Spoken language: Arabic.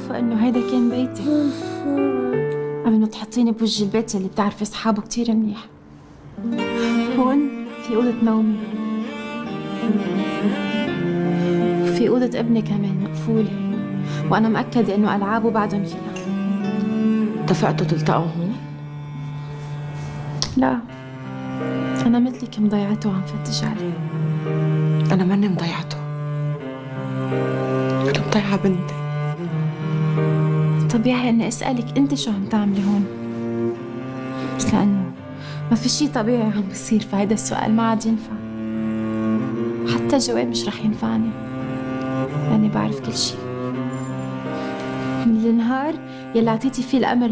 عارفة إنه هيدا كان بيتي قبل ما تحطيني بوجه البيت اللي بتعرفي أصحابه كتير منيح. هون في أوضة نومي وفي أوضة ابني كمان مقفولة، وأنا مأكدة إنه ألعابه بعدهم فيها. اتفقتوا تلتقوا هون؟ لا، أنا مثلك مضيعته وعم فتش عليه. أنا ماني مضيعته، أنا مضيعة بنتي. طبيعي إني أسألك أنت شو عم تعملي هون، بس لأنه ما في شي طبيعي عم بصير فهيدا السؤال ما عاد ينفع. حتى الجواب مش رح ينفعني لأني بعرف كل شي من النهار يلي عطيتي فيه الأمر